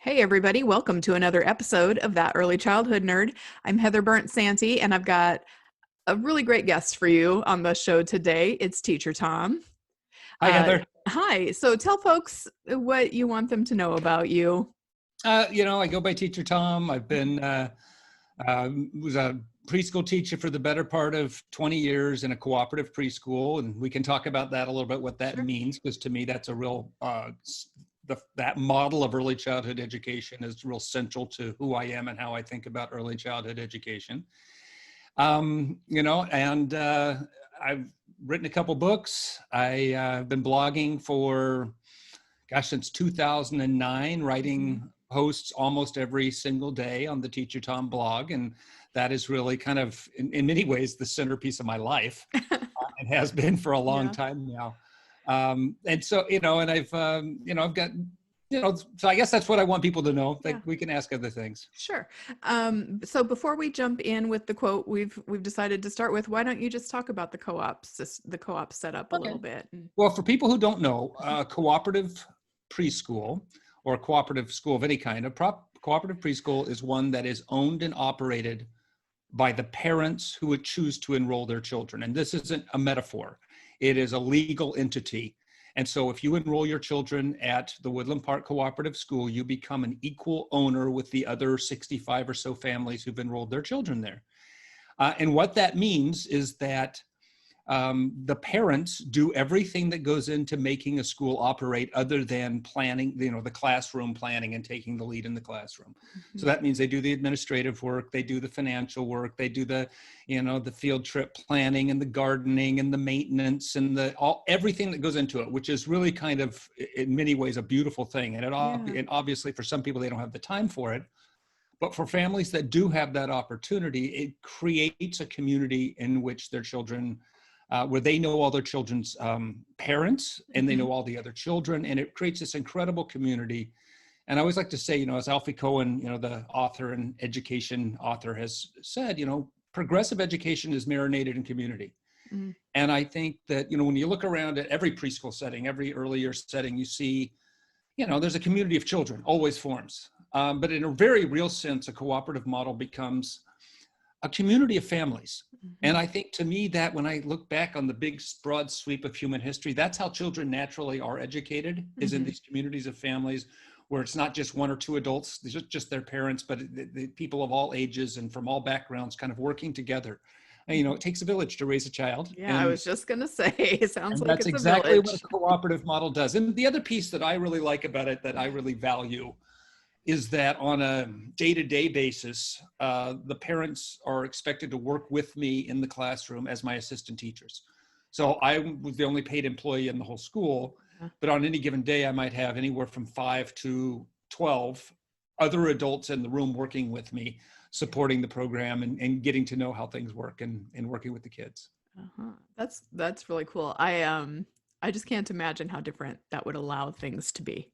Hey, everybody, welcome to another episode of That Early Childhood Nerd. I'm Heather Burnt Santee, and I've got a really great guest for you on the show today. It's Teacher Tom. Hi, Heather. Hi, so tell folks what you want them to know about you. I go by Teacher Tom. I've been was a preschool teacher for the better part of 20 years in a cooperative preschool, and we can talk about that a little bit, what that Sure. means, because to me, that's a real that model of early childhood education is real central to who I am and how I think about early childhood education. And I've written a couple books. I've been blogging for since 2009, writing posts almost every single day on the Teacher Tom blog. And that is really kind of, in many ways, the centerpiece of my life. It has been for a long Yeah. time now. And so, and I've got, so I guess that's what I want people to know. Like, Yeah. we can ask other things. Sure. So before we jump in with the quote we've decided to start with, why don't you just talk about the co-op setup a Okay. little bit? Well, for people who don't know, cooperative preschool or cooperative school of any kind, cooperative preschool is one that is owned and operated by the parents who would choose to enroll their children. And this isn't a metaphor. It is a legal entity. And so if you enroll your children at the Woodland Park Cooperative School, you become an equal owner with the other 65 or so families who've enrolled their children there. And what that means is that the parents do everything that goes into making a school operate other than planning, the classroom planning and taking the lead in the classroom. Mm-hmm. So that means they do the administrative work, they do the financial work, they do the field trip planning and the gardening and the maintenance and everything that goes into it, which is really kind of, in many ways, a beautiful thing. And and obviously for some people, they don't have the time for it. But for families that do have that opportunity, it creates a community in which their children where they know all their children's parents and they know all the other children, and it creates this incredible community. And I always like to say, as Alfie Cohen, the author and education author, has said, progressive education is marinated in community. Mm-hmm. And I think that, when you look around at every preschool setting, every early year setting, you see, there's a community of children always forms. But in a very real sense, a cooperative model becomes a community of families. And I think, to me, that when I look back on the big broad sweep of human history, that's how children naturally are educated, is in these communities of families where it's not just one or two adults, just their parents, but the people of all ages and from all backgrounds kind of working together. And, it takes a village to raise a child. Yeah, I was just going to say, it sounds like that's it's exactly a village. what a cooperative model does. And the other piece that I really like about it, that I really value, is that on a day-to-day basis, the parents are expected to work with me in the classroom as my assistant teachers. So I was the only paid employee in the whole school, but on any given day, I might have anywhere from 5 to 12 other adults in the room working with me, supporting the program and getting to know how things work and working with the kids. That's really cool. I just can't imagine how different that would allow things to be.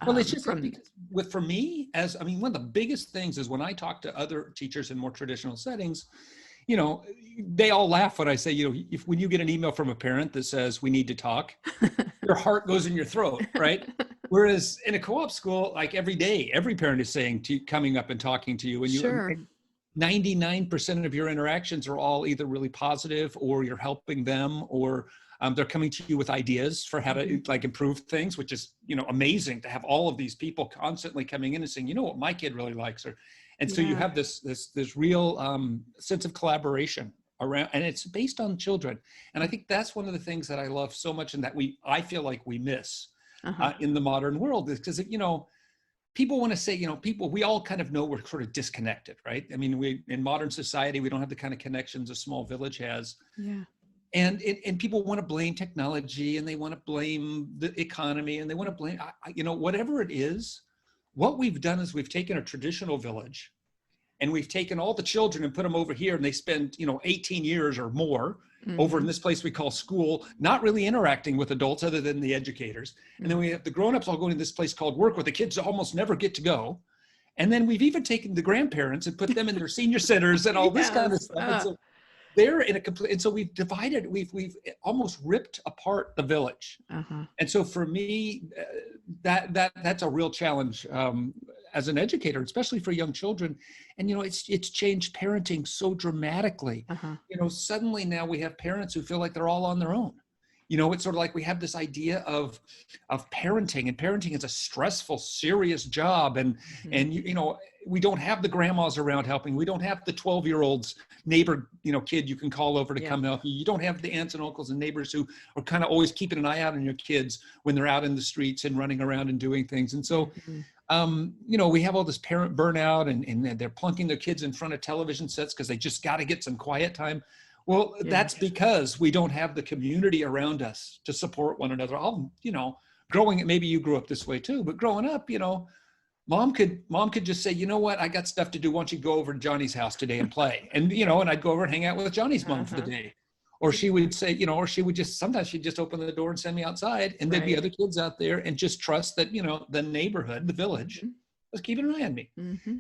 Well, it's just because for me, one of the biggest things is when I talk to other teachers in more traditional settings, they all laugh when I say, when you get an email from a parent that says we need to talk, your heart goes in your throat, right? Whereas in a co-op school, like every day, every parent is saying coming up and talking to you, and Sure. 99% of your interactions are all either really positive, or you're helping them, or they're coming to you with ideas for how to improve things, which is, amazing to have all of these people constantly coming in and saying, what my kid really likes. So you have this real sense of collaboration around, and it's based on children. And I think that's one of the things that I love so much, and that I feel like we miss in the modern world, is because, people want to say, we all kind of know we're sort of disconnected, right? I mean, in modern society, we don't have the kind of connections a small village has. Yeah. And people want to blame technology, and they want to blame the economy, and they want to blame, whatever it is. What we've done is we've taken a traditional village, and we've taken all the children and put them over here, and they spend, 18 years or more over in this place we call school, not really interacting with adults other than the educators. And then we have the grownups all going to this place called work, where the kids almost never get to go. And then we've even taken the grandparents and put them in their senior centers and all this kind of stuff. they're in a complete, and so we've divided, we've almost ripped apart the village. Uh-huh. And so for me, that's a real challenge as an educator, especially for young children. And it's changed parenting so dramatically. Uh-huh. Suddenly now we have parents who feel like they're all on their own. It's sort of like we have this idea of parenting, and parenting is a stressful, serious job. And we don't have the grandmas around helping. We don't have the 12-year-old's neighbor, kid you can call over to come help you. You don't have the aunts and uncles and neighbors who are kind of always keeping an eye out on your kids when they're out in the streets and running around and doing things. And so, we have all this parent burnout, and they're plunking their kids in front of television sets because they just got to get some quiet time. Well, that's because we don't have the community around us to support one another. Maybe you grew up this way too, but growing up, mom could just say, you know what, I got stuff to do. Why don't you go over to Johnny's house today and play? And, and I'd go over and hang out with Johnny's mom for the day. Or she would say, or she would sometimes she'd just open the door and send me outside, and there'd be other kids out there, and just trust that, the neighborhood, the village was keeping an eye on me.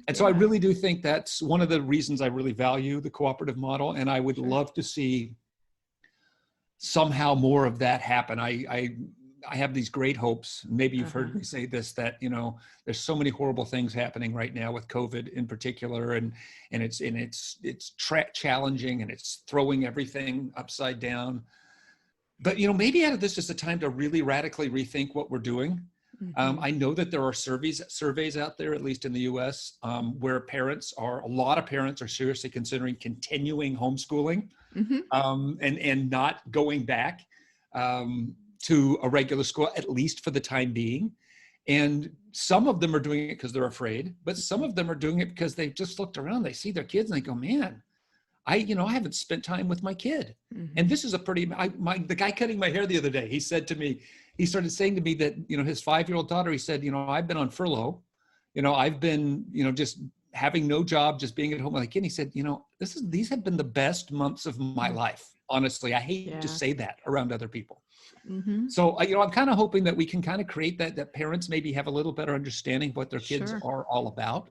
And so I really do think that's one of the reasons I really value the cooperative model. And I would love to see somehow more of that happen. I have these great hopes. Maybe you've heard me say this, that, there's so many horrible things happening right now with COVID in particular. And it's challenging, and it's throwing everything upside down. But, maybe out of this is a time to really radically rethink what we're doing. I know that there are surveys out there, at least in the US, where a lot of parents are seriously considering continuing homeschooling and not going back to a regular school, at least for the time being. And some of them are doing it because they're afraid, but some of them are doing it because they've just looked around, they see their kids and they go, man, I haven't spent time with my kid. And this is the guy cutting my hair the other day, he started saying to me that, his 5-year-old daughter, he said, I've been on furlough, I've been, just having no job, just being at home with a kid. And he said, these have been the best months of my life. Honestly, I hate to say that around other people. So, I'm kind of hoping that we can kind of create that parents maybe have a little better understanding of what their kids are all about,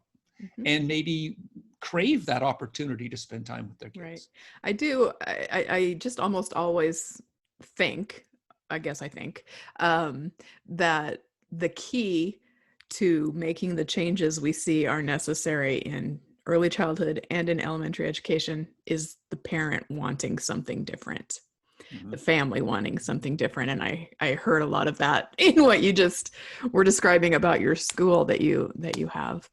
and maybe crave that opportunity to spend time with their kids. Right. I do. I just almost always think, that the key to making the changes we see are necessary in early childhood and in elementary education is the parent wanting something different, the family wanting something different. And I heard a lot of that in what you just were describing about your school that you have.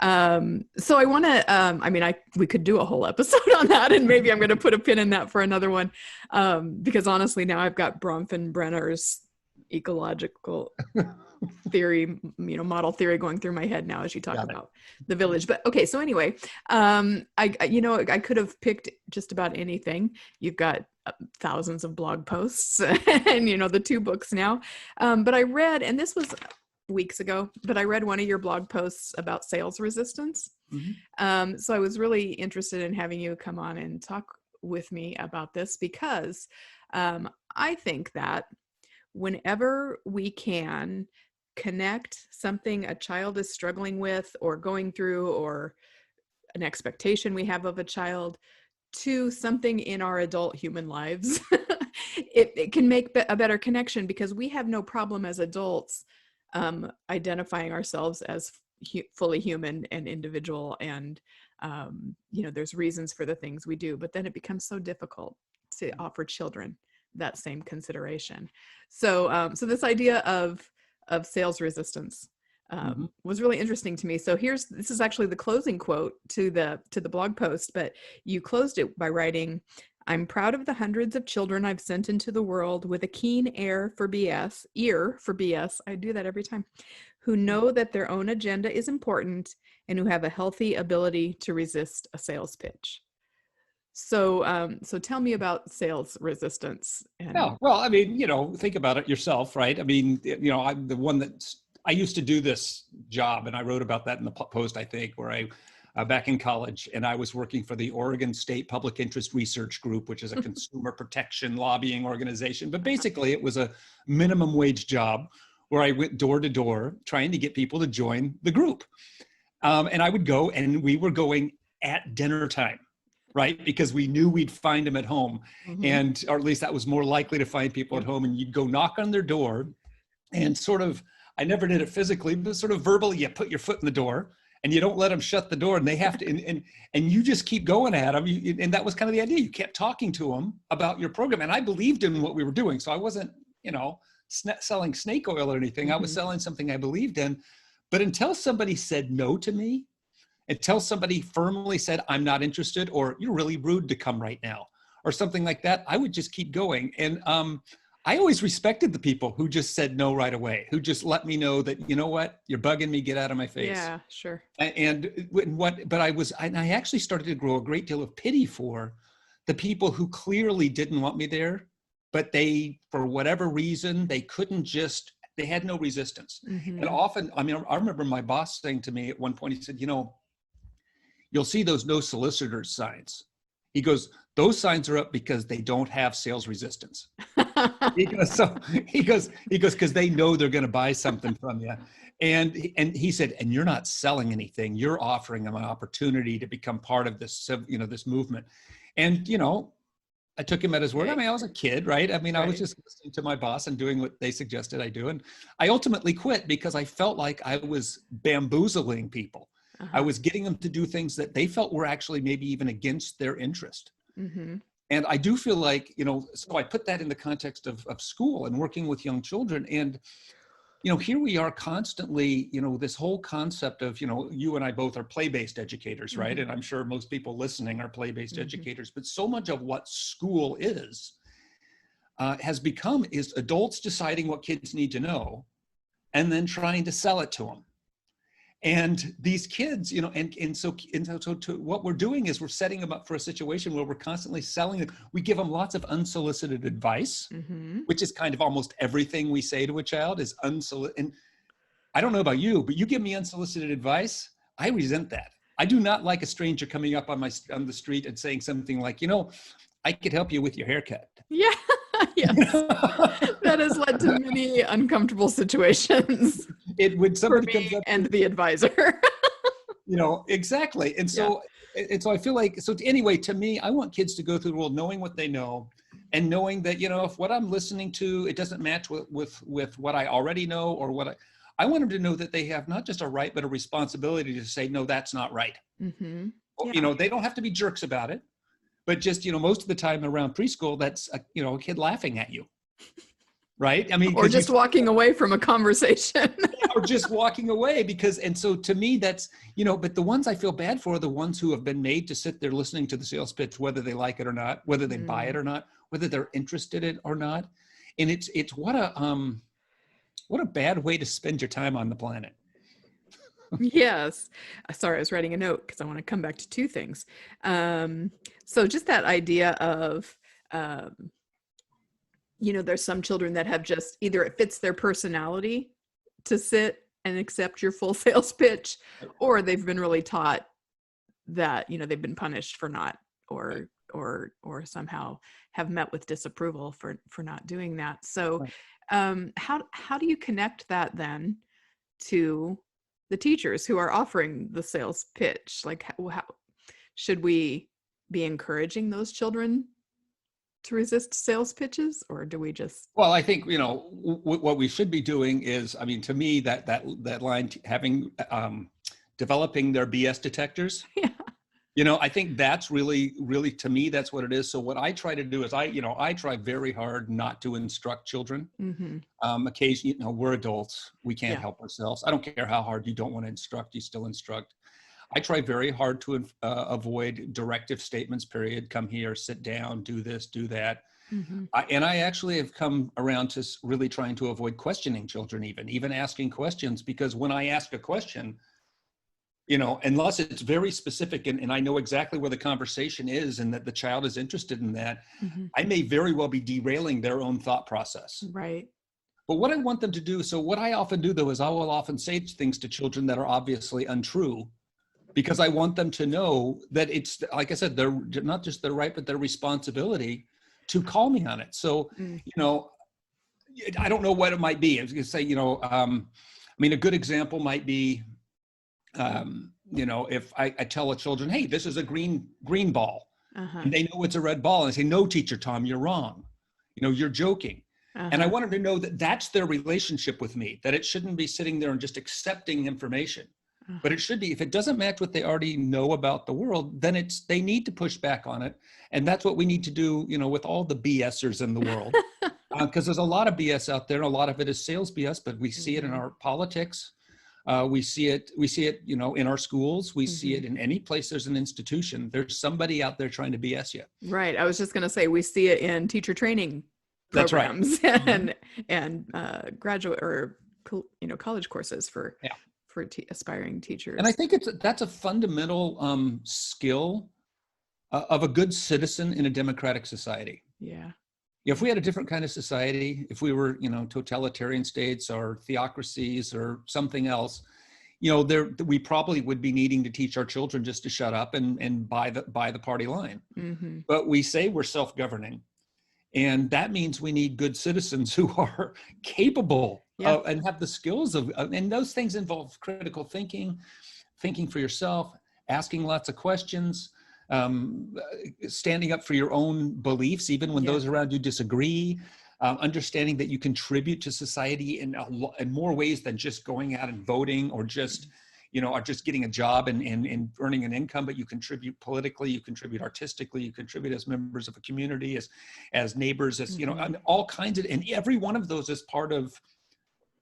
So I want to, we could do a whole episode on that, and maybe I'm going to put a pin in that for another one. Because honestly, now I've got Bronfenbrenner's ecological theory, model theory going through my head now as you talk about the village. But okay. So anyway, I could have picked just about anything. You've got thousands of blog posts and, the 2 books now. But I read, and this was weeks ago, but I read one of your blog posts about sales resistance. So I was really interested in having you come on and talk with me about this, because I think that whenever we can connect something a child is struggling with or going through, or an expectation we have of a child, to something in our adult human lives, it can make a better connection, because we have no problem as adults identifying ourselves as fully human and individual, and there's reasons for the things we do, but then it becomes so difficult to offer children that same consideration. So this idea of sales resistance was really interesting to me. So this is actually the closing quote to the blog post, but you closed it by writing, "I'm proud of the hundreds of children I've sent into the world with a keen ear for BS, I do that every time, who know that their own agenda is important and who have a healthy ability to resist a sales pitch." So tell me about sales resistance. Well, think about it yourself, right? I'm the one I used to do this job, and I wrote about that in the post, I think, where I back in college, and I was working for the Oregon State Public Interest Research Group, which is a consumer protection lobbying organization. But basically, it was a minimum wage job where I went door to door trying to get people to join the group. And I would go, and we were going at dinner time. right? Because we knew we'd find them at home, Mhm. and or at least that was more likely to find people at Yep. home. And you'd go knock on their door, and sort of, I never did it physically, but sort of verbally, you put your foot in the door, and you don't let them shut the door, and they have to, and you just keep going at them. And that was kind of the idea. You kept talking to them about your program, and I believed in what we were doing, so I wasn't, selling snake oil or anything. I was Mhm. selling something I believed in. But until somebody said no to me, until somebody firmly said, I'm not interested, or you're really rude to come right now, or something like that, I would just keep going. And I always respected the people who just said no right away, who just let me know that, you know what, you're bugging me, get out of my face. Yeah, sure. But I actually started to grow a great deal of pity for the people who clearly didn't want me there, but they, for whatever reason, they had no resistance. And Mhm. often, I remember my boss saying to me at one point, he said, you'll see those no solicitors signs. He goes, those signs are up because they don't have sales resistance. He goes, because they know they're going to buy something from you. And he said, and you're not selling anything. You're offering them an opportunity to become part of this, this movement. And, I took him at his word. I Okay. mean, I was a kid, right? I mean, I was Right. just listening to my boss and doing what they suggested I do. And I ultimately quit because I felt like I was bamboozling people. I Uh-huh. was getting them to do things that they felt were actually maybe even against their interest. Mhm. And I do feel like, so I put that in the context of school and working with young children. And, here we are constantly, this whole concept of, you and I both are play-based educators, right? Mhm. And I'm sure most people listening are play-based Mhm. educators, but so much of what school has become is adults deciding what kids need to know and then trying to sell it to them. And these kids, so what we're doing is we're setting them up for a situation where we're constantly selling them. We give them lots of unsolicited advice, Mhm. which is kind of almost everything we say to a child is unsolicited. And I don't know about you, but you give me unsolicited advice, I resent that. I do not like a stranger coming up on the street and saying something like, I could help you with your haircut. Yeah. Yes. That has led to many uncomfortable situations When for somebody comes me up to, and the advisor. exactly. And Yeah. so I feel like, anyway, to me, I want kids to go through the world knowing what they know, and knowing that, if what I'm listening to, it doesn't match with what I already know, or I want them to know that they have not just a right, but a responsibility to say, no, that's not right. Mhm. Yeah. They don't have to be jerks about it, but just, most of the time around preschool, that's a kid laughing at you. Right. I mean, Or because you just walking away from a conversation. or just walking away and so to me that's, but the ones I feel bad for are the ones who have been made to sit there listening to the sales pitch, whether they like it or not, whether they buy it Mm. or not, whether they're interested in it or not. And it's what a bad way to spend your time on the planet. Yes. Sorry, I was writing a note because I want to come back to two things. Um, so just that idea of, um, there's some children that have just either it fits their personality to sit and accept your full sales pitch, Right. or they've been really taught that, they've been punished for not, Right. or somehow have met with disapproval for not doing that. So, Right. how do you connect that then to the teachers who are offering the sales pitch? Like, how should we be encouraging those children to resist sales pitches, or do we just Well, I think, what we should be doing is, I mean, to me, that line, having developing their BS detectors. yeah. I think that's really, really, to me, that's what it is. So what I try to do is I try very hard not to instruct children. Mm-hmm. Occasionally, we're adults. We can't Yeah. help ourselves. I don't care how hard you don't want to instruct, you still instruct. I try very hard to avoid directive statements, period. Come here, sit down, do this, do that. Mm-hmm. And I actually have come around to really trying to avoid questioning children, even asking questions, because when I ask a question, unless it's very specific and I know exactly where the conversation is and that the child is interested in that, Mm-hmm. I may very well be derailing their own thought process. Right. But what I want them to do, so what I often do though, is I will often say things to children that are obviously untrue, because I want them to know that it's, like I said, they're not just their right, but their responsibility to call me on it. So, Mm. I don't know what it might be. I was going to say, a good example might be, if I tell a children, hey, this is a green ball, Uh-huh. And they know it's a red ball and they say, no, teacher Tom, you're wrong. You're joking. And I Uh-huh. want them to know that that's their relationship with me, that it shouldn't be sitting there and just accepting information. But Uh-huh. it should be, if it doesn't match what they already know about the world, then they need to push back on it. And that's what we need to do, with all the BSers in the world. Because there's a lot of BS out there, and a lot of it is sales BS, but we see it in Mhm. our politics. We see it, in our schools. We see it in any place there's an institution. There's somebody out there trying to BS you. Right. I was just going to say, we see it in teacher training That's right. programs Mhm. and graduate or college courses for Yeah. aspiring teachers. And I think that's a fundamental skill of a good citizen in a democratic society. Yeah. If we had a different kind of society, if we were, totalitarian states or theocracies or something else, we probably would be needing to teach our children just to shut up and buy the party line. Mm-hmm. But we say we're self-governing, and that means we need good citizens who are capable and have the skills and those things involve critical thinking for yourself, asking lots of questions, standing up for your own beliefs, even when those around you disagree, understanding that you contribute to society in more ways than just going out and voting or just, or just getting a job and earning an income, but you contribute politically, you contribute artistically, you contribute as members of a community, as neighbors, as, and all kinds of, and every one of those is part of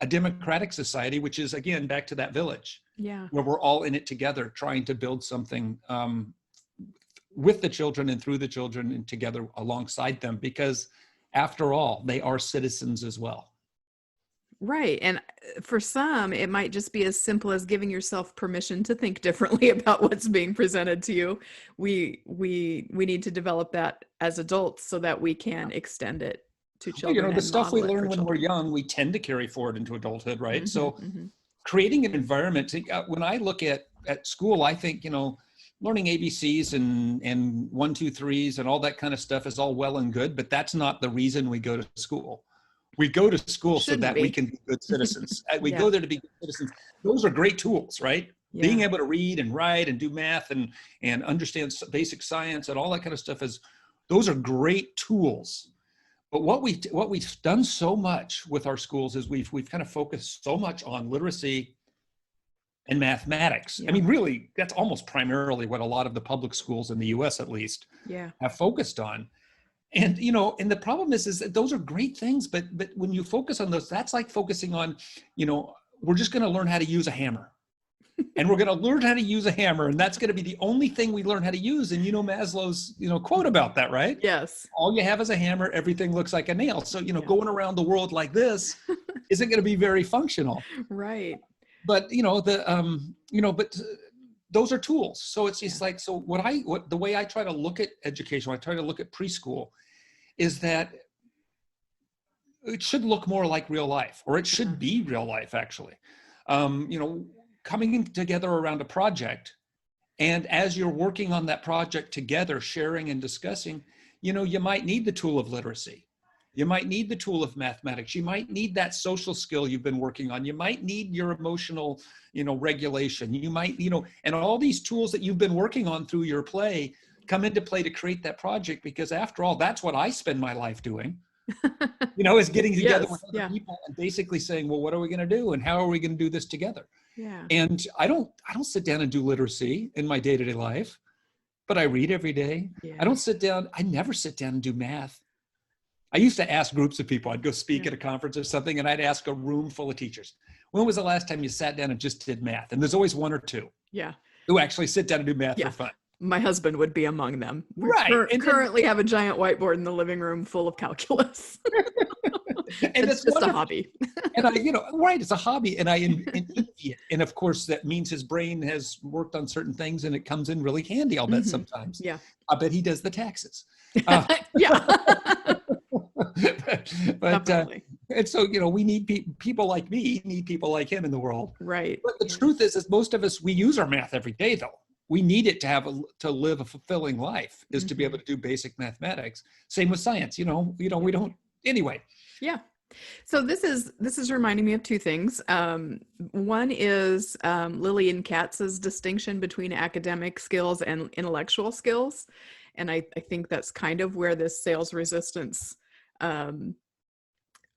a democratic society, which is, again, back to that village, where we're all in it together, trying to build something with the children and through the children and together alongside them, because after all, they are citizens as well. Right. And for some, it might just be as simple as giving yourself permission to think differently about what's being presented to you. We need to develop that as adults so that we can extend it to children. The stuff we learn when children. we're young, we tend to carry forward into adulthood, right? Mm-hmm, So creating an environment, when I look at school, I think, learning ABCs and 1, 2, 3s and all that kind of stuff is all well and good, but that's not the reason we go to school. We go to school so that we can be good citizens. We go there to be good citizens. Those are great tools, right? Yeah. Being able to read and write and do math and understand basic science and all that kind of stuff those are great tools. But what we've done so much with our schools is we've kind of focused so much on literacy and mathematics. I mean, really, that's almost primarily what a lot of the public schools in the US, at least, have focused on. And, and the problem is that those are great things, but when you focus on those, that's like focusing on, we're just going to learn how to use a hammer. And we're going to learn how to use a hammer, and that's going to be the only thing we learn how to use. And Maslow's, quote about that, right? Yes. All you have is a hammer, everything looks like a nail. So, going around the world like this isn't going to be very functional. Right. But, but those are tools. So it's like, so the way I try to look at education, when I try to look at preschool, is that it should look more like real life, or it should be real life, actually. Coming together around a project, and as you're working on that project together, sharing and discussing, you might need the tool of literacy. You might need the tool of mathematics. You might need that social skill you've been working on. You might need your emotional, regulation. You might, and all these tools that you've been working on through your play come into play to create that project, because after all, that's what I spend my life doing, is getting together with other people and basically saying, well, what are we going to do? And how are we going to do this together? Yeah. And I don't sit down and do literacy in my day-to-day life, but I read every day. Yeah. I never sit down and do math. I used to ask groups of people. I'd go speak at a conference or something, and I'd ask a room full of teachers, when was the last time you sat down and just did math? And there's always one or two who actually sit down and do math for fun. My husband would be among them. We currently have a giant whiteboard in the living room full of calculus. And it's just a hobby. And it's a hobby, and I envy it. And of course, that means his brain has worked on certain things, and it comes in really handy, I'll bet sometimes. Yeah. I bet he does the taxes. But and so, we need people like me, need people like him in the world. Right. But the truth is most of us, we use our math every day, though. We need it to live a fulfilling life, is to be able to do basic mathematics. Same with science, we don't, anyway. Yeah. So this is reminding me of two things. One is Lillian Katz's distinction between academic skills and intellectual skills, and I think that's kind of where this sales resistance, um,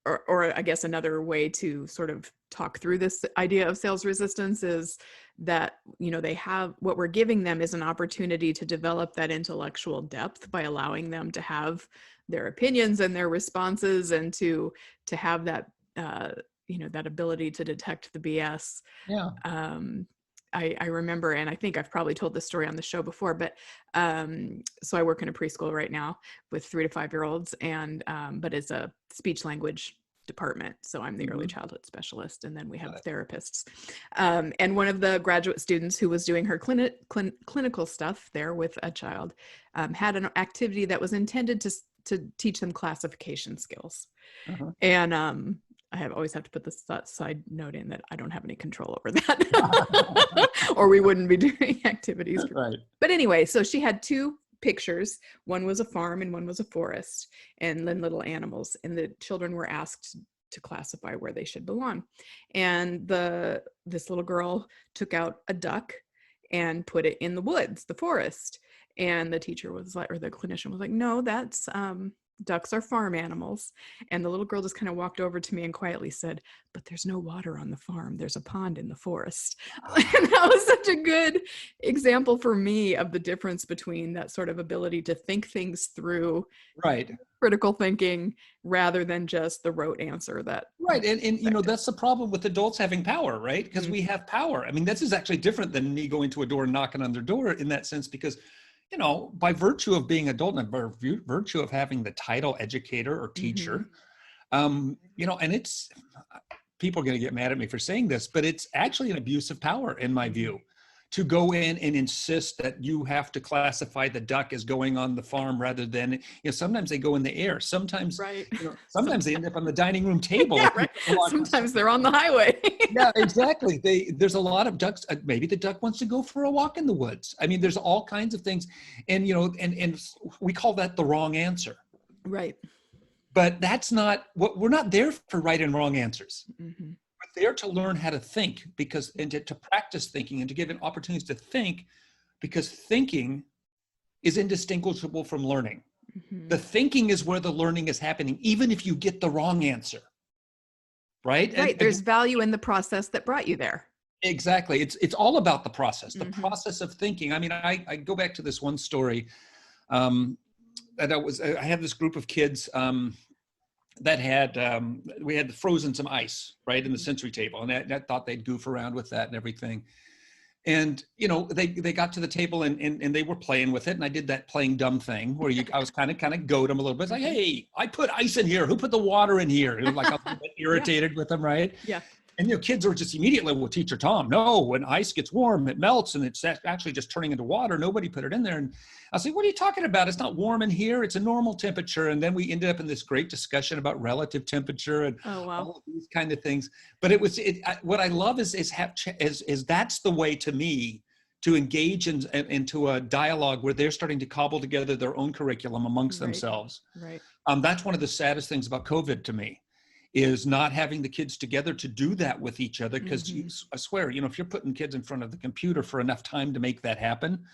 or I guess another way to sort of talk through this idea of sales resistance is that, they have, what we're giving them is an opportunity to develop that intellectual depth by allowing them to have their opinions and their responses, and to have that, that ability to detect the BS. Yeah. I remember, and I think I've probably told this story on the show before, but so I work in a preschool right now with 3 to 5 year olds, and but it's a speech language department. So I'm the early childhood specialist, and then we have therapists. And one of the graduate students who was doing her clinical stuff there with a child had an activity that was intended to teach them classification skills. And I always have to put this side note in that I don't have any control over that, or we wouldn't be doing activities. Right. But anyway, so she had 2 pictures. One was a farm and one was a forest, and then little animals. And the children were asked to classify where they should belong. And this little girl took out a duck and put it in the woods, the forest. And the teacher was like, or the clinician was like, no, that's ducks are farm animals. And the little girl just kind of walked over to me and quietly said, but there's no water on the farm. There's a pond in the forest. And that was such a good example for me of the difference between that sort of ability to think things through, Right. critical thinking, rather than just the rote answer that. Right. And that's the problem with adults having power, right? Because we have power. I mean, this is actually different than me going to a door and knocking on their door in that sense, because by virtue of being adult and by virtue of having the title educator or teacher, and it's, people are going to get mad at me for saying this, but it's actually an abuse of power in my view, to go in and insist that you have to classify the duck as going on the farm rather than, sometimes they go in the air. Sometimes, right. Sometimes they end up on the dining room table. Yeah, right. Sometimes they're on the highway. Yeah, exactly. There's a lot of ducks. Maybe the duck wants to go for a walk in the woods. I mean, there's all kinds of things. And, and we call that the wrong answer. Right. But that's not what, we're not there for right and wrong answers. Mm-hmm. We're there to learn how to think, and to practice thinking and to give an opportunities to think, because thinking is indistinguishable from learning. Mm-hmm. The thinking is where the learning is happening, even if you get the wrong answer. Right? Right. There's value in the process that brought you there. Exactly. It's all about the process, the process of thinking. I mean, I go back to this one story that I had this group of kids that had, we had frozen some ice, right, in the sensory table. And I thought they'd goof around with that and everything. And, they got to the table and they were playing with it. And I did that playing dumb thing where I was kind of goad them a little bit. It's like, hey, I put ice in here. Who put the water in here? It was like I was a bit irritated with them, right? Yeah. And kids are just immediately, well, Teacher Tom, no, when ice gets warm, it melts and it's actually just turning into water. Nobody put it in there. And I was like, what are you talking about? It's not warm in here. It's a normal temperature. And then we ended up in this great discussion about relative temperature and all of these kind of things. But what I love is that's the way to me to engage into a dialogue where they're starting to cobble together their own curriculum amongst themselves. Right. That's one of the saddest things about COVID to me, is not having the kids together to do that with each other. Because I swear, if you're putting kids in front of the computer for enough time to make that happen,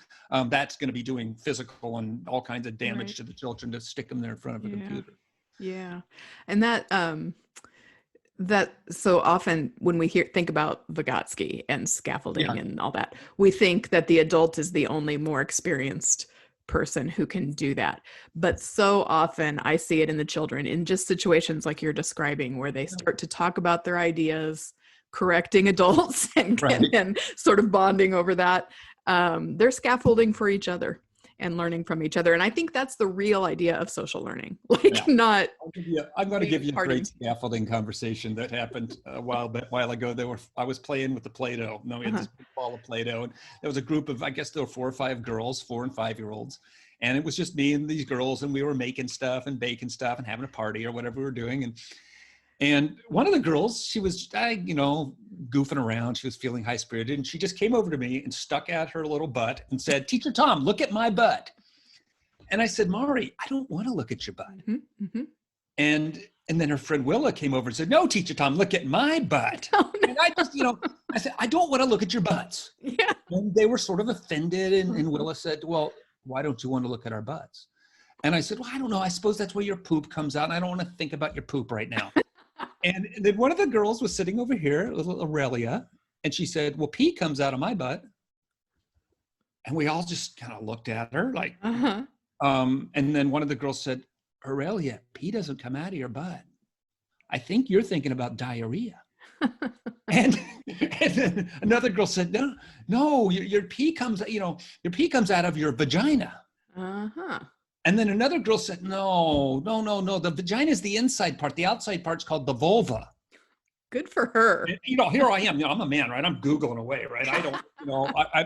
that's going to be doing physical and all kinds of damage to the children to stick them there in front of a computer. Yeah. And that so often when we think about Vygotsky and scaffolding and all that, we think that the adult is the only more experienced person who can do that. But so often I see it in the children in just situations like you're describing, where they start to talk about their ideas, correcting adults and sort of bonding over that. They're scaffolding for each other and learning from each other. And I think that's the real idea of social learning. Not. I'm going to give you a great scaffolding conversation that happened a while ago. I was playing with the Play-Doh. No, we had this big ball of Play-Doh, and there was a group of, I guess there were 4 or 5 girls, 4 and 5-year-olds. And it was just me and these girls, and we were making stuff and baking stuff and having a party or whatever we were doing. And one of the girls, she was, goofing around. She was feeling high-spirited, and she just came over to me and stuck out her little butt and said, Teacher Tom, look at my butt. And I said, Mari, I don't want to look at your butt. And then her friend Willa came over and said, "No, Teacher Tom, look at my butt." Oh, no. And I just, I said, "I don't want to look at your butts." Yeah. And they were sort of offended. And Willa said, "Well, why don't you want to look at our butts?" And I said, "Well, I don't know. I suppose that's where your poop comes out. And I don't want to think about your poop right now." And then one of the girls was sitting over here, little Aurelia, and she said, "Well, pee comes out of my butt." And we all just kind of looked at her like, Uh-huh. and then one of the girls said, "Aurelia, pee doesn't come out of your butt. I think you're thinking about diarrhea." And, and then another girl said, "No, your pee comes, your pee comes out of your vagina." Uh-huh. And then another girl said, "No, no, no, no. The vagina is the inside part. The outside part's called the vulva." Good for her. And, here I am. I'm a man, right? I'm Googling away, right? I don't,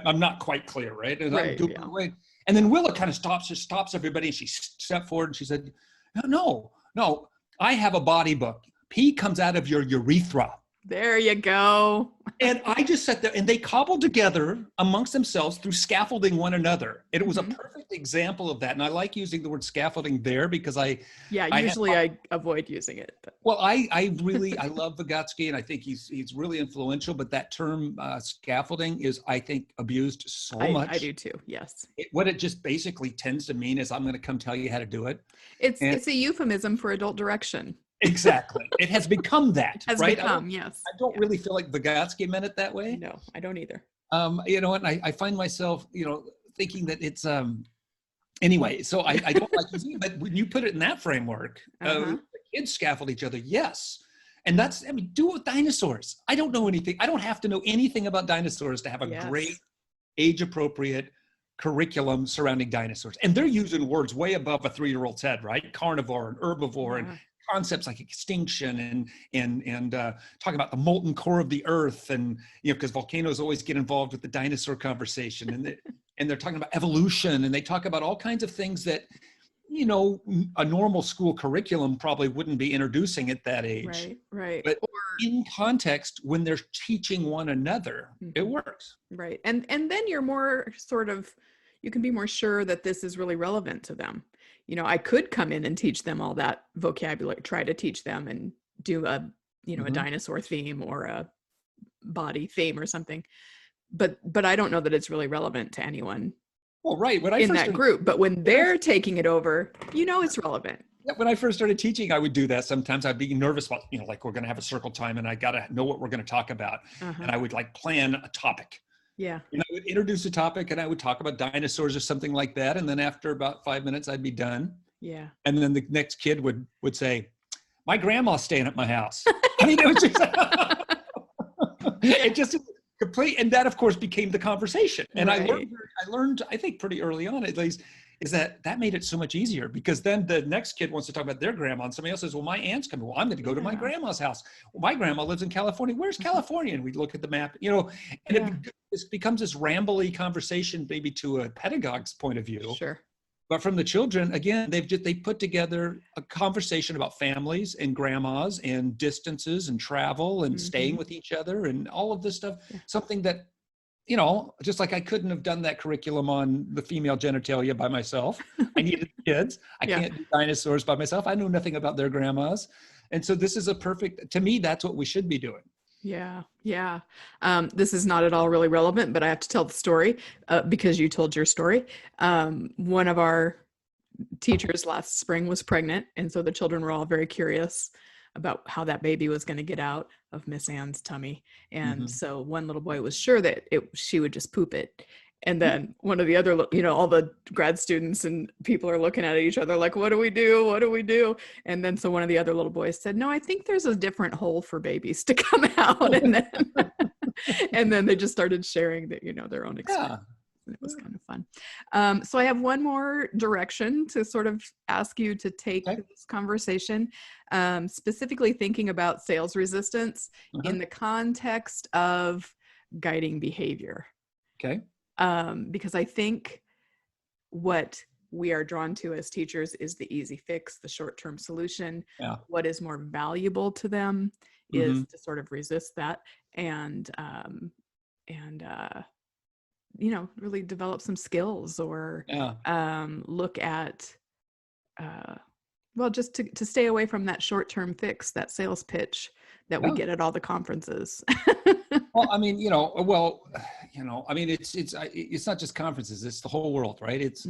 I'm not quite clear, right? And I'm Right, Googling yeah. away. And then Willa kind of stops everybody, and she stepped forward and she said, "No, no. I have a body book. Pee comes out of your urethra." There you go. And I just sat there, and they cobbled together amongst themselves through scaffolding one another. And it was a Mhm. perfect example of that. And I like using the word scaffolding there because Yeah, I usually I avoid using it, but well, I really, I love Vygotsky, and I think he's really influential, but that term scaffolding is, I think, abused so I much. do too. Yes. What it just basically tends to mean is, I'm going to come tell you how to do it. And It's a euphemism for adult direction. exactly. It has become that, Has right? become, yes. I don't Yeah. really feel like Vygotsky meant it that way. No, I don't either. And I find myself, thinking that it's, anyway, so I don't like using it, but when you put it in that framework, Uh-huh. the kids scaffold each other, yes. And do it with dinosaurs. I don't know anything. I don't have to know anything about dinosaurs to have a great Yes. age-appropriate curriculum surrounding dinosaurs. And they're using words way above a 3-year-old's head, right? Carnivore and herbivore and Yeah. concepts like extinction and talking about the molten core of the earth, and because volcanoes always get involved with the dinosaur conversation, and they're talking about evolution, and they talk about all kinds of things that a normal school curriculum probably wouldn't be introducing at that age. Right, right. But in context, when they're teaching one another, it Mhm. works. Right. And then you're more you can be more sure that this is really relevant to them. I could come in and teach them all that vocabulary, try to teach them and do a Mhm. dinosaur theme or a body theme or something. But I don't know that it's really relevant to anyone Well, right. in that group. But when they're taking it over, it's relevant. When I first started teaching, I would do that. Sometimes I'd be nervous about, like we're going to have a circle time and I got to know what we're going to talk about. Uh-huh. And I would plan a topic. Yeah. And I would introduce a topic and I would talk about dinosaurs or something like that. And then after about 5 minutes, I'd be done. Yeah. And then the next kid would say, "My grandma's staying at my house." I mean, it was just, it just complete. And that, of course, became the conversation. And Right. I learned, I think pretty early on, at least, is that made it so much easier, because then the next kid wants to talk about their grandma and somebody else says, "Well, my aunt's coming. Well, I'm going to go to my Yeah. grandma's house. Well, my grandma lives in California. Where's California?" And we look at the map, and Yeah. it becomes this rambly conversation, maybe to a pedagogue's point of view. Sure. But from the children, again, they put together a conversation about families and grandmas and distances and travel and staying Mhm. with each other and all of this stuff. Yeah. Something that, just like I couldn't have done that curriculum on the female genitalia by myself. I needed kids. I Yeah. can't do dinosaurs by myself. I knew nothing about their grandmas. And so this is to me, that's what we should be doing. Yeah, yeah. This is not at all really relevant, but I have to tell the story because you told your story. One of our teachers last spring was pregnant, and so the children were all very curious about how that baby was going to get out of Miss Ann's tummy. And Mhm. so one little boy was sure that she would just poop it. And then one of the other, all the grad students and people are looking at each other like, what do we do? What do we do? And then so one of the other little boys said, "No, I think there's a different hole for babies to come out." And then they just started sharing their own experience. Yeah. And it was kind of fun. So I have one more direction to sort of ask you to take Okay. this conversation, specifically thinking about sales resistance Uh-huh. in the context of guiding behavior. Okay. Because I think what we are drawn to as teachers is the easy fix, the short-term solution. Yeah. What is more valuable to them is to sort of resist that and really develop some skills or Yeah. look at Well, just to stay away from that short-term fix, that sales pitch that we Yeah. get at all the conferences. Well, I mean, I mean, it's not just conferences, it's the whole world, right? It's,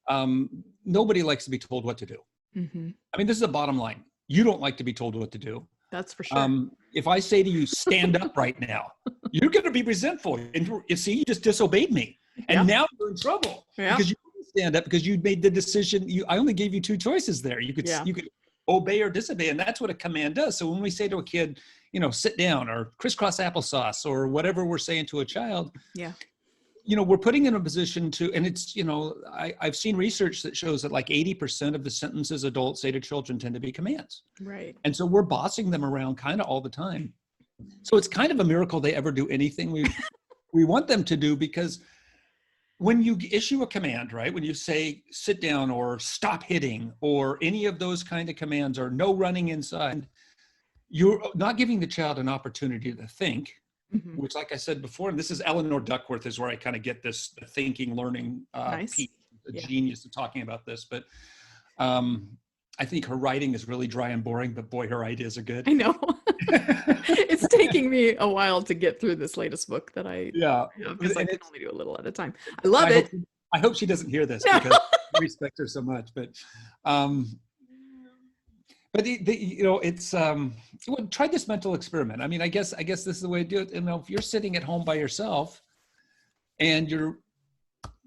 Hmm. nobody likes to be told what to do. Hmm. I mean, this is the bottom line. You don't like to be told what to do. That's for sure. If I say to you, stand up right now, you're going to be resentful. And you see, you just disobeyed me. And Yeah. now you're in trouble Yeah. because you didn't stand up because you made the decision. I only gave you two choices there. You could obey or disobey. And that's what a command does. So when we say to a kid, sit down or crisscross applesauce or whatever we're saying to a child, Yeah. we're putting in a position to, and it's, I've seen research that shows that like 80% of the sentences adults say to children tend to be commands. Right. And so we're bossing them around kind of all the time. So it's kind of a miracle they ever do anything we want them to do, because when you issue a command, right, when you say sit down or stop hitting or any of those kind of commands or no running inside, you're not giving the child an opportunity to think, Mhm. which, like I said before, and this is Eleanor Duckworth is where I kind of get this thinking, learning Nice. piece, a Yeah. genius of talking about this. But I think her writing is really dry and boring, but boy, her ideas are good. I know. It's taking me a while to get through this latest book that I Yeah. because I And can only do a little at a time. I love I it. hope she doesn't hear this No. because I respect her so much. But it's try this mental experiment. I mean, I guess this is the way to do it. If you're sitting at home by yourself and you're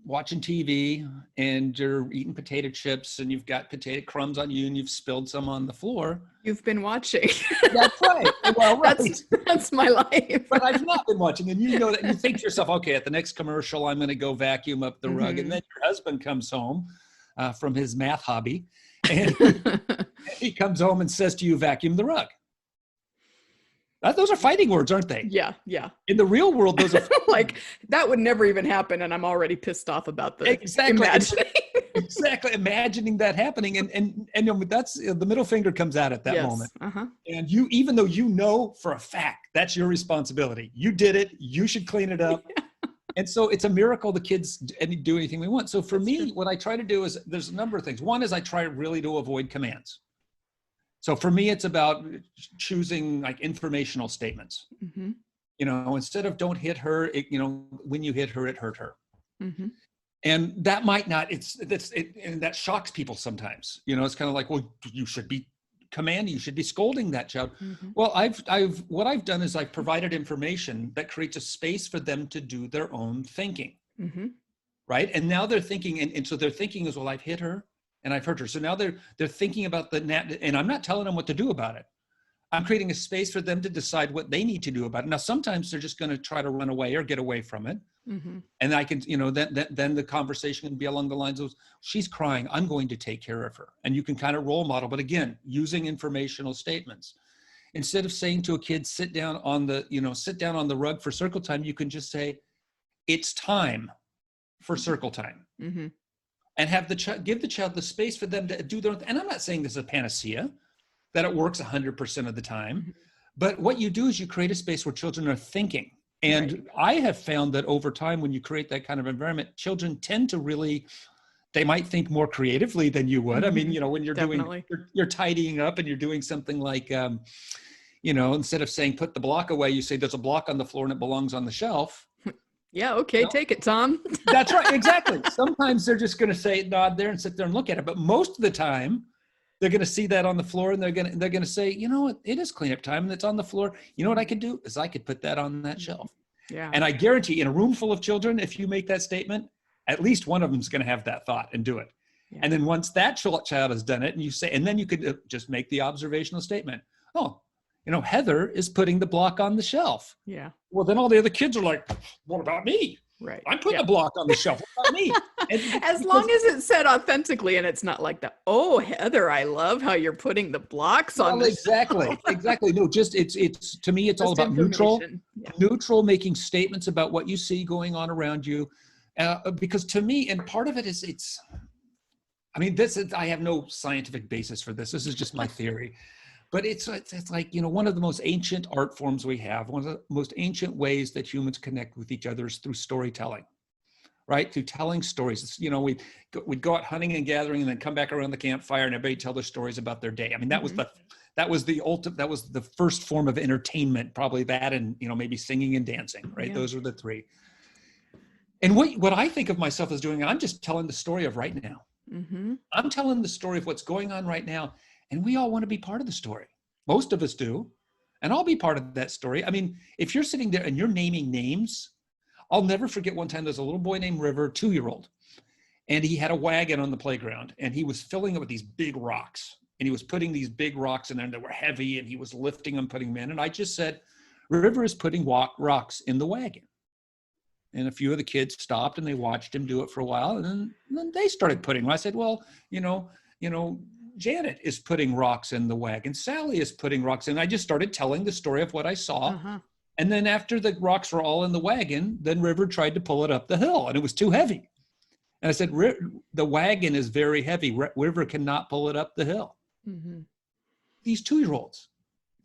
watching TV and you're eating potato chips and you've got potato crumbs on you and you've spilled some on the floor. You've been watching. That's right. Well, right. That's my life. But I've not been watching, and you know that you think to yourself, okay, at the next commercial, I'm going to go vacuum up the rug. And then your husband comes home from his math hobby and he comes home and says to you, vacuum the rug. Those are fighting words, aren't they? Yeah, yeah. In the real world, those are like that would never even happen, and I'm already pissed off about the imagining. Exactly, imagining that happening, and that's the middle finger comes out at that moment. And you, even though you know for a fact that's your responsibility, you did it, you should clean it up. And so it's a miracle the kids do anything we want. So for me, what I try to do is there's a number of things. One is I try really to avoid commands. So for me, it's about choosing like informational statements. Instead of don't hit her, when you hit her, it hurt her. And that might not, and that shocks people sometimes. It's kind of like, well, you should be commanding, you should be scolding that child. Well, what I've done is I've provided information that creates a space for them to do their own thinking. Right. And now they're thinking, and so their thinking is, well, I've hit her and I've hurt her. So now they're thinking about and I'm not telling them what to do about it. I'm creating a space for them to decide what they need to do about it. Now, sometimes they're just going to try to run away or get away from it. And I can, then the conversation can be along the lines of, she's crying, I'm going to take care of her. And you can kind of role model, but again, using informational statements. Instead of saying to a kid, sit down on the rug for circle time, you can just say, it's time for circle time. And have give the child the space for them to do their own. And I'm not saying this is a panacea, that it works 100% of the time. But what you do is you create a space where children are thinking. And I have found that over time, when you create that kind of environment, children tend to they might think more creatively than you would. I mean, when you're you're tidying up and you're doing something like, instead of saying, put the block away, you say there's a block on the floor and it belongs on the shelf. Yeah. Okay. Take it, Tom. That's right. Exactly. Sometimes they're just going to say, nod there and sit there and look at it. But most of the time, they're going to see that on the floor and they're going to say, it is cleanup time and it's on the floor. You know what I could do is I could put that on that shelf. Yeah. And I guarantee in a room full of children, if you make that statement, at least one of them is going to have that thought and do it. Yeah. And then once that child has done it and you say, and then you could just make the observational statement. Oh, Heather is putting the block on the shelf. Yeah. Well, then all the other kids are like, what about me? Right. I'm putting a block on the shelf. What about me? As long as it's said authentically and it's not like oh, Heather, I love how you're putting the blocks on the exactly. Exactly. No, just it's to me, it's all about neutral, making statements about what you see going on around you. Because to me, and part of it is I have no scientific basis for this. This is just my theory. But it's like, one of the most ancient art forms we have, one of the most ancient ways that humans connect with each other is through storytelling. right? Through telling stories. We'd go out hunting and gathering and then come back around the campfire and everybody tell their stories about their day. I mean, that was the ultimate, that was the first form of entertainment, probably that, and, maybe singing and dancing, right? Yeah. Those were the three. And what I think of myself as doing, I'm just telling the story of right now. Mm-hmm. I'm telling the story of what's going on right now. And we all want to be part of the story. Most of us do. And I'll be part of that story. I mean, if you're sitting there and you're naming names, I'll never forget one time there's a little boy named River, 2-year-old. And he had a wagon on the playground and he was filling it with these big rocks. And he was putting these big rocks in there that were heavy and he was lifting them, putting them in. And I just said, River is putting rocks in the wagon. And a few of the kids stopped and they watched him do it for a while. And then they started putting them. I said, well, Janet is putting rocks in the wagon. Sally is putting rocks in. I just started telling the story of what I saw. Uh-huh. And then after the rocks were all in the wagon, then River tried to pull it up the hill and it was too heavy. And I said, the wagon is very heavy. River cannot pull it up the hill. Mm-hmm. These 2-year-olds,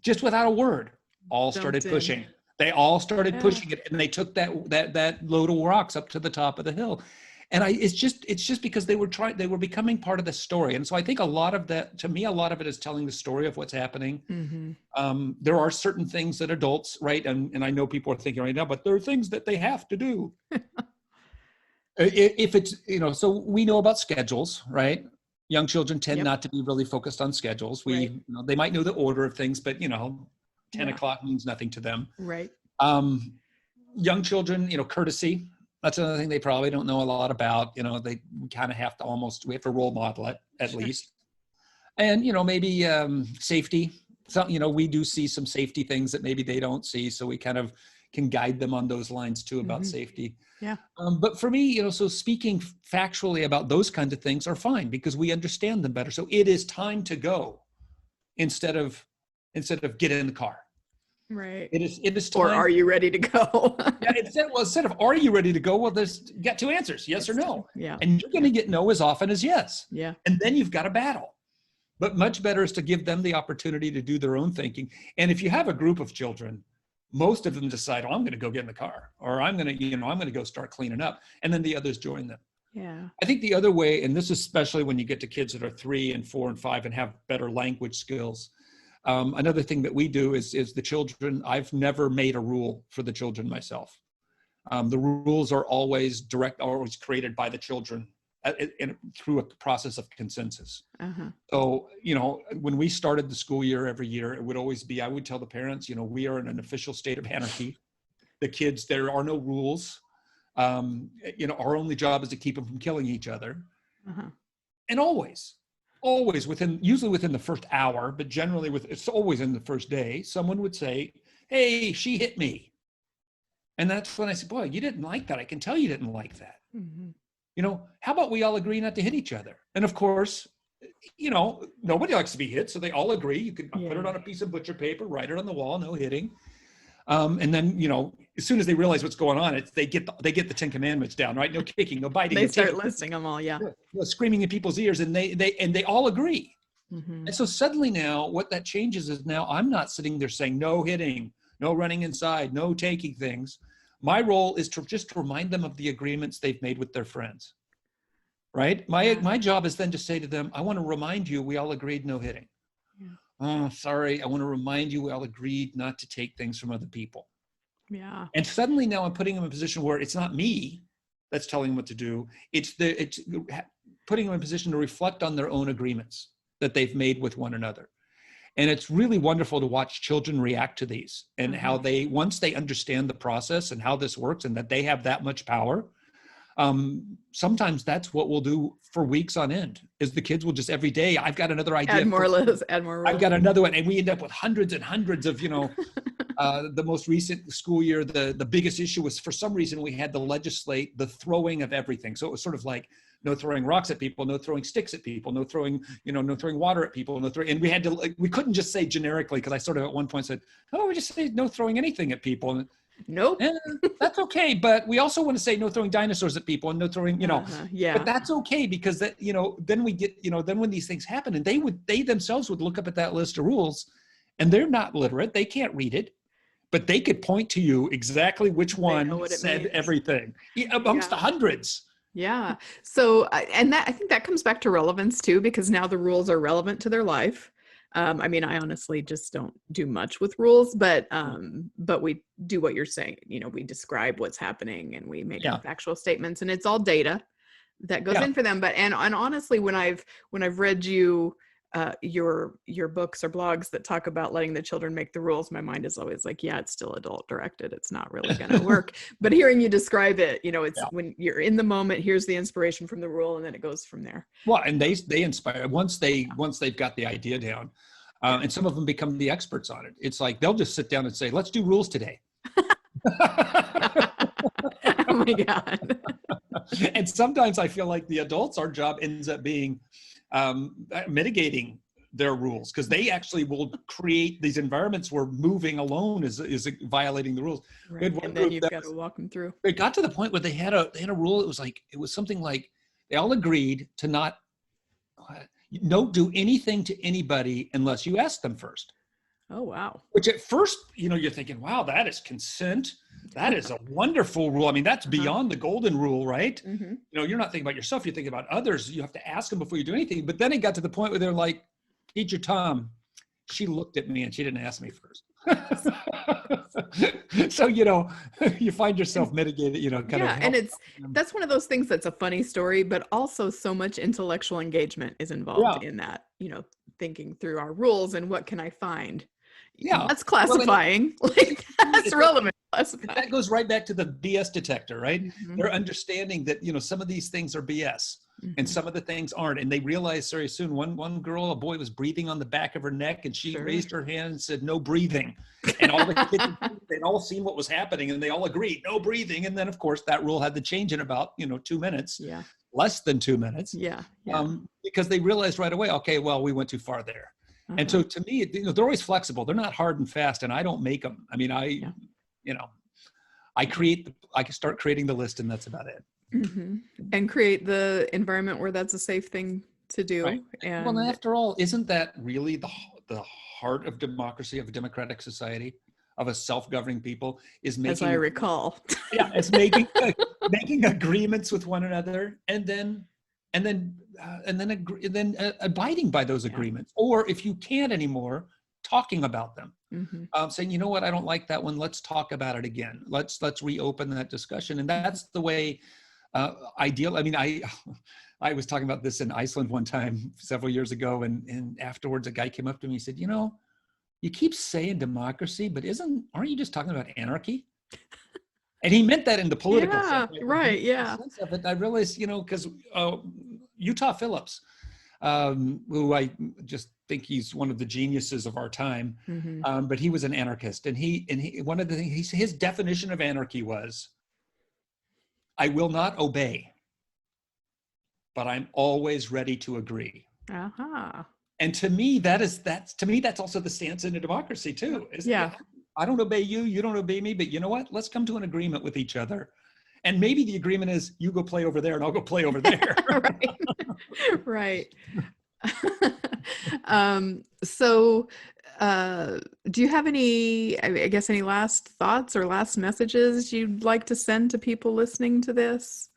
just without a word, all started pushing. They all started pushing it, and they took that load of rocks up to the top of the hill. And it's just because they were becoming part of the story. And so I think a lot of that, to me, a lot of it is telling the story of what's happening. Mm-hmm. There are certain things that adults, right? And I know people are thinking right now, but there are things that they have to do. If it's, so we know about schedules, right? Young children tend not to be really focused on schedules. They might know the order of things, but 10 o'clock means nothing to them. Right. Young children, courtesy, that's another thing they probably don't know a lot about. We kind of have to we have to role model it at least. And, maybe safety. So, we do see some safety things that maybe they don't see. So we kind of can guide them on those lines too about safety. Yeah. But for me, so speaking factually about those kinds of things are fine because we understand them better. So it is time to go instead of get in the car. Right. It is time. Or are you ready to go? Instead of are you ready to go? Well, you got two answers, yes or no. Yeah. And you're going to get no as often as yes. Yeah. And then you've got a battle. But much better is to give them the opportunity to do their own thinking. And if you have a group of children, most of them decide, I'm going to go get in the car, or I'm going to go start cleaning up. And then the others join them. Yeah. I think the other way, and this is especially when you get to kids that are 3 and 4 and 5 and have better language skills. Another thing that we do is the children, I've never made a rule for the children myself. The rules are always always created by the children through a process of consensus. Uh-huh. So, when we started the school year every year, it would always be, I would tell the parents, we are in an official state of anarchy. The kids, there are no rules. Our only job is to keep them from killing each other. Uh-huh. And always usually within the first hour, but generally it's always in the first day, someone would say, hey, she hit me. And that's when I said, boy, you didn't like that. I can tell you didn't like that. Mm-hmm. How about we all agree not to hit each other? And of course, nobody likes to be hit. So they all agree. You can put it on a piece of butcher paper, write it on the wall, no hitting. And then, as soon as they realize what's going on, they get the 10 Commandments down, right? No kicking, no biting. They start listing them all. Yeah. Screaming in people's ears, and they all agree. Mm-hmm. And so suddenly now what that changes is now I'm not sitting there saying no hitting, no running inside, no taking things. My role is to just remind them of the agreements they've made with their friends, right? My job is then to say to them, I want to remind you, we all agreed no hitting. Yeah. Oh, sorry. I want to remind you, we all agreed not to take things from other people. Yeah. And suddenly now I'm putting them in a position where it's not me that's telling them what to do. It's putting them in a position to reflect on their own agreements that they've made with one another. And it's really wonderful to watch children react to these and how once they understand the process and how this works and that they have that much power, sometimes that's what we'll do for weeks on end is the kids will just every day, I've got another idea. Add more rules. I've got another one. And we end up with hundreds and hundreds of, the most recent school year, the biggest issue was for some reason we had to legislate the throwing of everything. So it was sort of like no throwing rocks at people, no throwing sticks at people, no throwing water at people, and we had to, we couldn't just say generically, because I sort of at one point said, oh, we just say no throwing anything at people. And nope. That's okay. But we also want to say no throwing dinosaurs at people and no throwing, yeah. But that's okay because that, then we get, then when these things happen and they themselves would look up at that list of rules and they're not literate. They can't read it, but they could point to you exactly which know one what it said means. everything amongst the hundreds. Yeah. So, and that I think that comes back to relevance too, because now the rules are relevant to their life. I mean, I honestly just don't do much with rules, but we do what you're saying. You know, we describe what's happening and we make Yeah. factual statements, and it's all data that goes in for them. But and honestly, when I've read your books or blogs that talk about letting the children make the rules, my mind is always like, yeah, it's still adult directed. It's not really going to work. But hearing you describe it, you know, it's when you're in the moment, here's the inspiration from the rule, and then it goes from there. Well, and they inspire once they've got the idea down, and some of them become the experts on it. It's like they'll just sit down and say, "Let's do rules today." Oh my God. And sometimes I feel like the adults, our job ends up being mitigating their rules, because they actually will create these environments where moving alone is violating the rules. Right. And then you've got to walk them through. It got to the point where they had a rule. It was something like they all agreed to not do anything to anybody unless you ask them first. Oh, wow. Which at first, you know, you're thinking, wow, that is consent. That is a wonderful rule. I mean, that's beyond the golden rule, right? Mm-hmm. You know, you're not thinking about yourself. You're thinking about others. You have to ask them before you do anything. But then it got to the point where they're like, Teacher Tom, she looked at me and she didn't ask me first. So, you know, you find yourself mitigated, you know, kind of. And that's one of those things that's a funny story, but also so much intellectual engagement is involved in that, you know, thinking through our rules and what can I find? Yeah. That's classifying. Like, that's relevant. That goes right back to the BS detector, right? Mm-hmm. They're understanding that, you know, some of these things are BS and some of the things aren't. And they realized very soon, one girl, a boy was breathing on the back of her neck, and she raised her hand and said, "No breathing." And all the kids, they'd all seen what was happening, and they all agreed, no breathing. And then of course that rule had to change in about, 2 minutes, less than 2 minutes. Because they realized right away, okay, well, we went too far there. And so to me, they're always flexible. They're not hard and fast, and I don't make them. I mean, I start creating the list, and that's about it. Mm-hmm. And create the environment where that's a safe thing to do. Right. And well, after all, isn't that really the heart of democracy, of a democratic society, of a self-governing people, is making, as I recall, it's making agreements with one another, and then abiding by those agreements, or if you can't anymore, talking about them. Saying, you know what, I don't like that one. Let's talk about it again. Let's reopen that discussion. And that's the way ideal. I mean, I was talking about this in Iceland one time several years ago, and afterwards a guy came up to me and said, you keep saying democracy, but aren't you just talking about anarchy? And he meant that in the political sense. Right. Yeah. Sense of it. I realized, because Utah Phillips, who I just think he's one of the geniuses of our time, but he was an anarchist, and he one of the things, his definition of anarchy was, I will not obey, but I'm always ready to agree. And to me, that's also the stance in a democracy too. I don't obey you, you don't obey me, but you know what? Let's come to an agreement with each other. And maybe the agreement is you go play over there and I'll go play over there. Right. So do you have any last thoughts or last messages you'd like to send to people listening to this?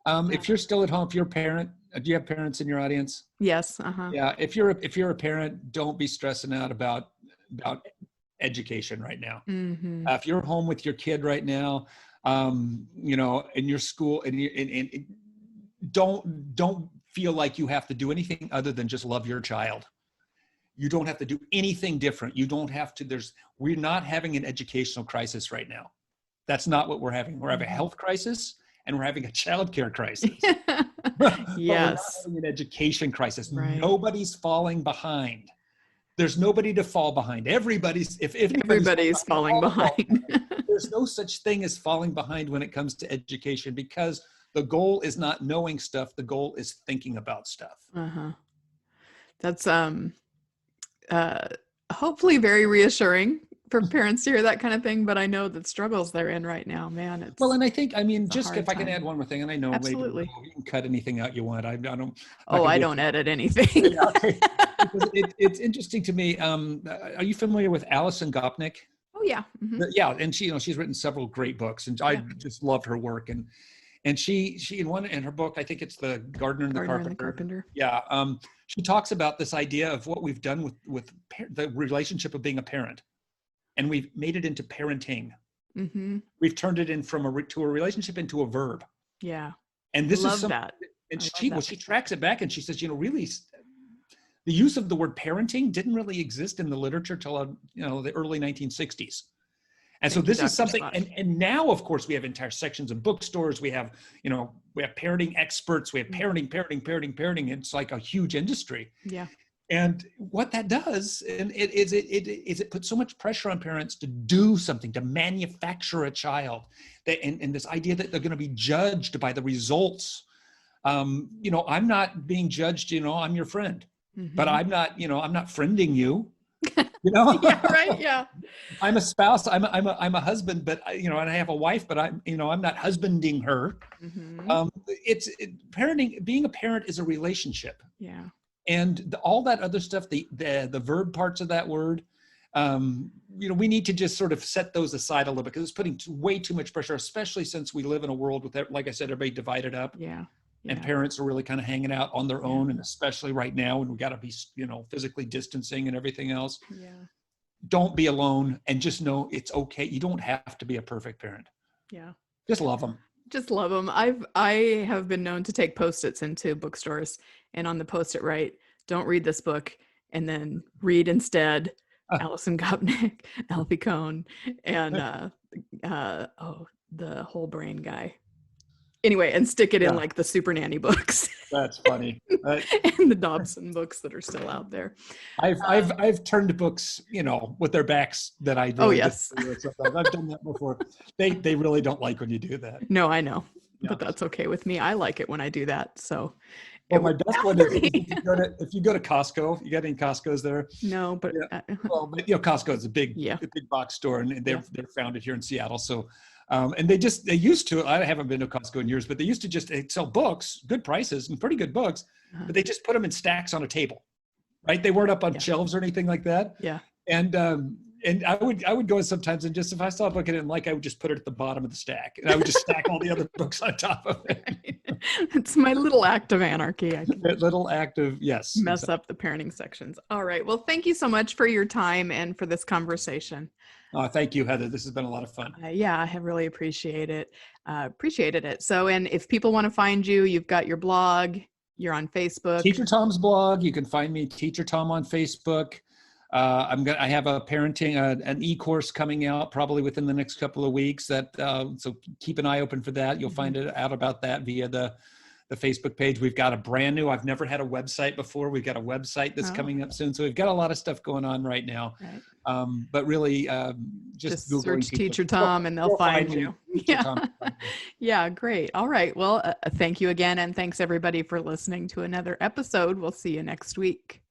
If you're still at home, if you're a parent, do you have parents in your audience? Yes. Yeah. If you're a parent, don't be stressing out about education right now. If you're home with your kid right now, in your school, and don't feel like you have to do anything other than just love your child. You don't have to do anything different. You don't have to. We're not having an educational crisis right now. That's not what we're having. We're having a health crisis, and we're having a childcare crisis. Yes. We're not having an education crisis. Right. Nobody's falling behind. There's nobody to fall behind. Everybody's falling behind. There's no such thing as falling behind when it comes to education, because the goal is not knowing stuff. The goal is thinking about stuff. That's hopefully very reassuring for parents to hear that kind of thing, but I know the struggles they're in right now, man. And I think, just if I can add one more thing, and I know absolutely maybe you can cut anything out you want. I don't. I don't edit anything. It's interesting to me. Are you familiar with Alison Gopnik? Oh yeah. Mhm. Yeah, and she, she's written several great books, and I Yeah. just loved her work. And she in her book, I think it's The Gardener and the Gardener and the Carpenter. Carpenter. Yeah, she talks about this idea of what we've done with the relationship of being a parent, and we've made it into parenting. Mm-hmm. We've turned it in from to a relationship into a verb. Yeah. And this Love is something. that. And I love she that. she tracks it back, and she says, really, the use of the word parenting didn't really exist in the literature till the early 1960s. And so Thank you, this is Dr. something, Squash. and now, of course, we have entire sections of bookstores. We have parenting experts. We have parenting. It's like a huge industry. Yeah. And what that does, and it puts so much pressure on parents to do something, to manufacture a child, and this idea that they're going to be judged by the results. I'm not being judged. I'm your friend, but I'm not friending you. Yeah, right. Yeah. I'm a spouse. I'm a husband, but and I have a wife, but I'm not husbanding her. Mm-hmm. Parenting, being a parent is a relationship. Yeah. And all that other stuff, the verb parts of that word, we need to just sort of set those aside a little bit, because it's putting way too much pressure, especially since we live in a world with, like I said, everybody divided up. Yeah. And parents are really kind of hanging out on their own, and especially right now when we got to be, physically distancing and everything else. Yeah. Don't be alone, and just know it's okay. You don't have to be a perfect parent. Yeah. Just love them. Just love them. I have been known to take Post-its into bookstores, and on the Post-it write, "Don't read this book," and then read instead Alison Gopnik, Alfie Kohn, and the Whole Brain guy. Anyway, and stick it in like the Super Nanny books. That's funny. And the Dobson books that are still out there. I've turned books, with their backs that I really yes. I've done that before. They really don't like when you do that. No, I know. Yeah. But that's okay with me. I like it when I do that. So well, my best one is if you go to Costco. You got any Costco's there? No, but Costco is a big box store, and they're founded here in Seattle. So and they used to, I haven't been to Costco in years, but they used to just sell books, good prices and pretty good books, but they just put them in stacks on a table, right? They weren't up on shelves or anything like that. Yeah. And I would go sometimes, and just, if I saw a book I didn't like, I would just put it at the bottom of the stack, and I would just stack all the other books on top of it. It's my little act of anarchy. Little act of, yes. Mess up the parenting sections. All right. Well, thank you so much for your time and for this conversation. Thank you, Heather. This has been a lot of fun. Yeah, I have really appreciated it. So, and if people want to find you, you've got your blog, you're on Facebook. Teacher Tom's blog. You can find me, Teacher Tom, on Facebook. I have a parenting, an e-course coming out probably within the next couple of weeks. So keep an eye open for that. You'll find out about that via the Facebook page. We've got a brand new, I've never had a website before. We've got a website that's coming up soon. So we've got a lot of stuff going on right now. Right. But really, just search Teacher Tom and they'll find you. Yeah. Yeah, great. All right. Well, thank you again. And thanks everybody for listening to another episode. We'll see you next week.